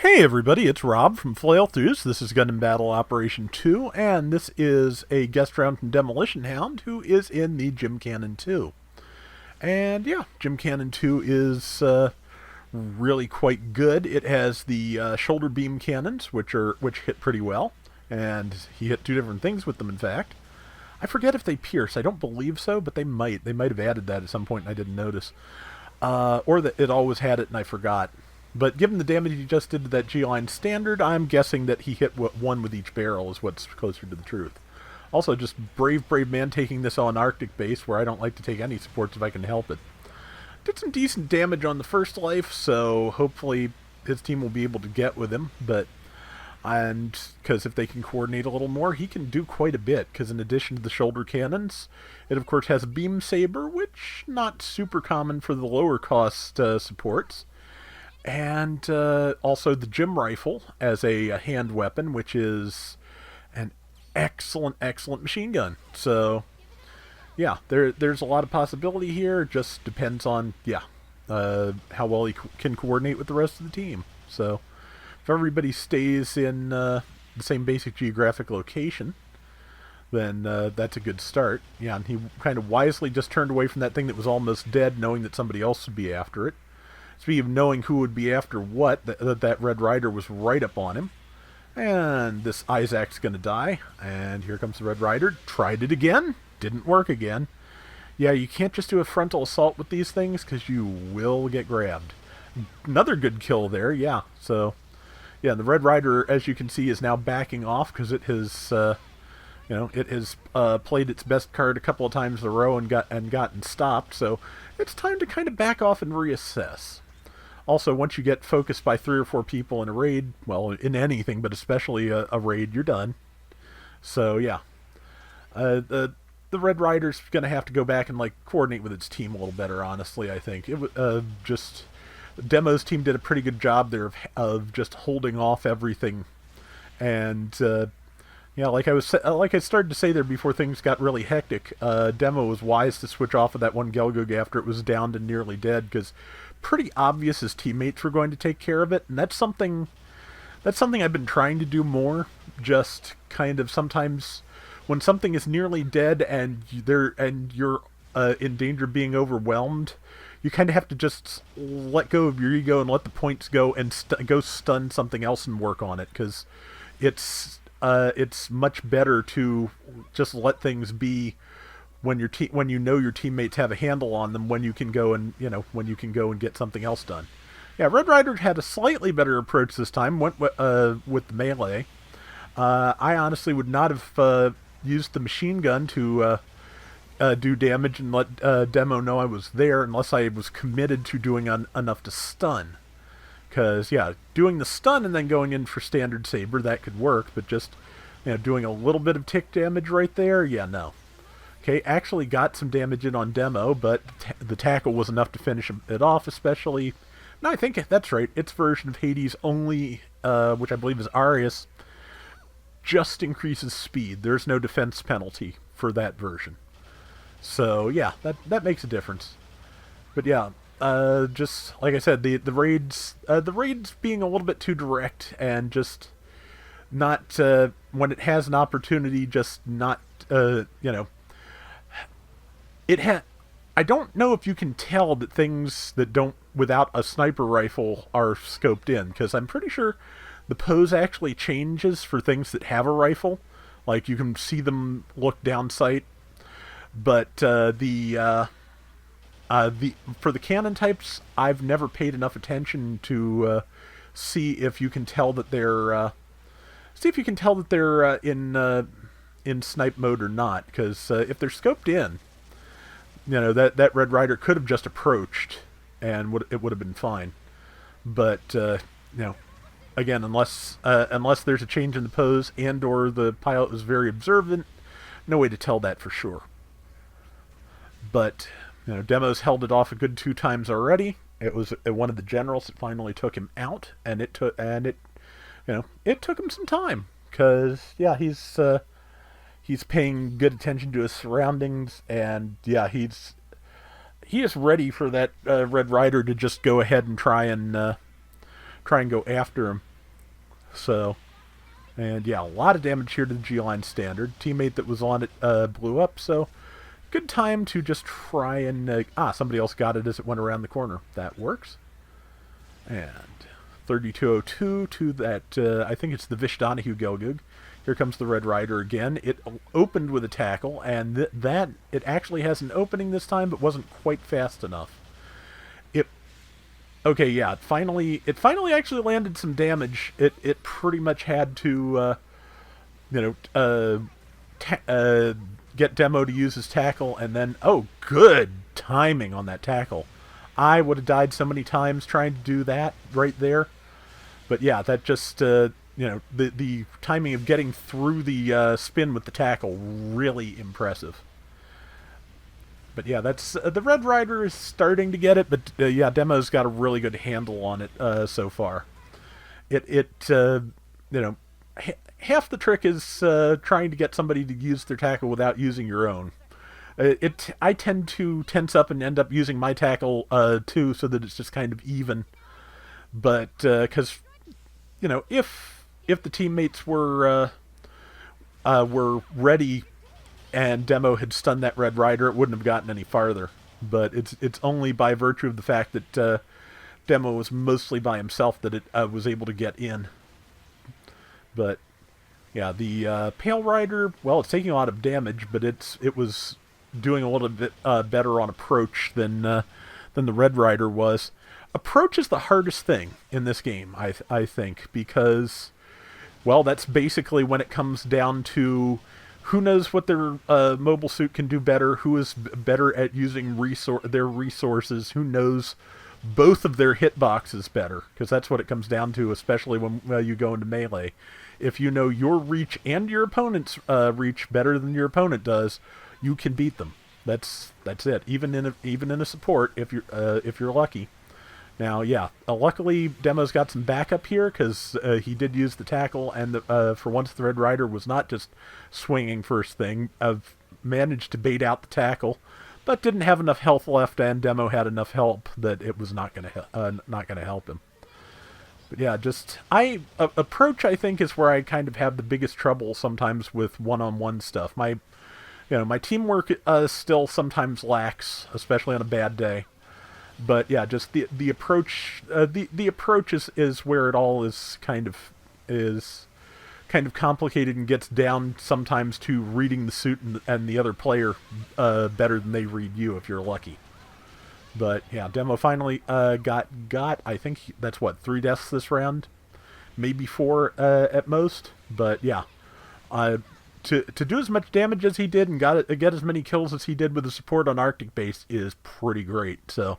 Hey everybody, it's Rob from Flailthroughs. This is Gundam Battle Operation 2, and this is a guest round from DemolitionHound, who is in the Gym Cannon 2. And yeah, Gym Cannon 2 is really quite good. It has the shoulder beam cannons, which hit pretty well, and he hit two different things with them. In fact, I forget if they pierce. I don't believe so, but they might. They might have added that at some point, and I didn't notice, or that it always had it and I forgot. But given the damage he just did to that G-line standard, I'm guessing that he hit one with each barrel is what's closer to the truth. Also, just brave man taking this on Arctic base, where I don't like to take any supports if I can help it. Did some decent damage on the first life, so hopefully his team will be able to get with him. And because if they can coordinate a little more, he can do quite a bit, because in addition to the shoulder cannons, it of course has a beam saber, which not super common for the lower cost supports. And also the gym rifle as a hand weapon, which is an excellent machine gun. So yeah, there's a lot of possibility here. It just depends on how well he can coordinate with the rest of the team. So if everybody stays in the same basic geographic location, then that's a good start. Yeah, and he kind of wisely just turned away from that thing that was almost dead, knowing that somebody else would be after it. Speaking of knowing who would be after what, that Red Rider was right up on him. And this Isaac's going to die. And here comes the Red Rider. Tried it again. Didn't work again. Yeah, you can't just do a frontal assault with these things, because you will get grabbed. Another good kill there, yeah. So, yeah, the Red Rider, as you can see, is now backing off, because it has, played its best card a couple of times in a row and gotten stopped. So it's time to kind of back off and reassess. Also, once you get focused by 3 or 4 people in a raid, well, in anything, but especially a raid, you're done. So, yeah. The Red Rider's going to have to go back and, coordinate with its team a little better, honestly, I think. Demo's team did a pretty good job there of just holding off everything. And, like I started to say there before things got really hectic, Demo was wise to switch off of that one Gelgog after it was downed and nearly dead, because pretty obvious his teammates were going to take care of it, and that's something I've been trying to do more. Just kind of sometimes when something is nearly dead and you're in danger of being overwhelmed, you kind of have to just let go of your ego and let the points go and go stun something else and work on it, because it's much better to just let things be when you know your teammates have a handle on them, when you can go and get something else done. Yeah, Red Rider had a slightly better approach this time. Went with the melee. I honestly would not have used the machine gun to do damage and let Demo know I was there, unless I was committed to doing enough to stun. Because yeah, doing the stun and then going in for standard saber, that could work, but just doing a little bit of tick damage right there, yeah, no. Okay, actually got some damage in on Demo, but the tackle was enough to finish it off, especially. No, I think that's right. Its version of Hades only, which I believe is Arius, just increases speed. There's no defense penalty for that version. So yeah, that makes a difference. But yeah, just like I said, the raids being a little bit too direct, and just not when it has an opportunity, just not I don't know if you can tell that things that don't without a sniper rifle are scoped in, because I'm pretty sure the pose actually changes for things that have a rifle. Like, you can see them look down sight, but for the cannon types, I've never paid enough attention to see if you can tell that they're in snipe mode or not. Because if they're scoped in, that Red Rider could have just approached, and it would have been fine. But again, unless there's a change in the pose and/or the pilot was very observant, no way to tell that for sure. But Demo's held it off a good 2 times already. It was one of the generals that finally took him out, and it took him some time, because yeah, he's paying good attention to his surroundings, and yeah, he is ready for that Red Rider to just go ahead and try and go after him. So, and yeah, a lot of damage here to the G-Line standard. Teammate that was on it blew up, so good time to just try and... somebody else got it as it went around the corner. That works. And 3202 to that, I think it's the Vish Donahue Gelgug. Here comes the Red Rider again. It opened with a tackle, and it actually has an opening this time, but wasn't quite fast enough. Okay, yeah, it finally actually landed some damage. It pretty much had to, get Demo to use his tackle, and then, oh, good timing on that tackle. I would have died so many times trying to do that right there. But yeah, that just, the timing of getting through the spin with the tackle, really impressive. But yeah, that's the Red Rider is starting to get it, but yeah, Demo's got a really good handle on it so far. Half the trick is trying to get somebody to use their tackle without using your own. I tend to tense up and end up using my tackle too, so that it's just kind of even. But because if the teammates were ready and Demo had stunned that Red Rider, it wouldn't have gotten any farther. But it's only by virtue of the fact that Demo was mostly by himself that it was able to get in. But yeah, the Pale Rider, well, it's taking a lot of damage, but it was doing a little bit better on approach than the Red Rider was. Approach is the hardest thing in this game, I think, because, well, that's basically when it comes down to who knows what their mobile suit can do better, who is better at using their resources, who knows both of their hitboxes better, because that's what it comes down to, especially when you go into melee. If you know your reach and your opponent's reach better than your opponent does, you can beat them. That's it. Even in a support, if you're lucky. Now, yeah, luckily Demo's got some backup here because he did use the tackle, and for once the Red Rider was not just swinging first thing. I've managed to bait out the tackle, but didn't have enough health left, and Demo had enough help that it was not going to help him. But yeah, approach, I think, is where I kind of have the biggest trouble sometimes with one-on-one stuff. My teamwork still sometimes lacks, especially on a bad day. But yeah, just the approach the approach is where it all is kind of complicated and gets down sometimes to reading the suit and the other player better than they read you if you're lucky. But yeah, Demo finally got I think that's what, 3 deaths this round, maybe 4 at most. But yeah, to do as much damage as he did and get as many kills as he did with the support on Arctic base is pretty great. So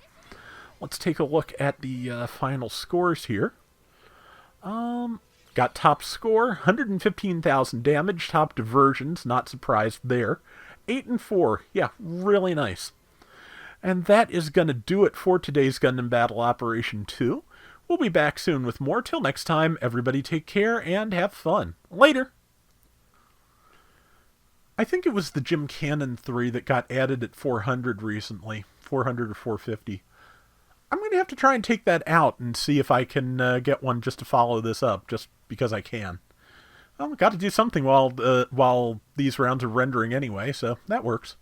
let's take a look at the final scores here. Got top score, 115,000 damage, top diversions, not surprised there. 8 and 4, yeah, really nice. And that is going to do it for today's Gundam Battle Operation 2. We'll be back soon with more. Till next time, everybody take care and have fun. Later! I think it was the Jim Cannon 3 that got added at 400 recently. 400 or 450. I'm going to have to try and take that out and see if I can get one just to follow this up, just because I can. Well, I've got to do something while these rounds are rendering anyway, so that works.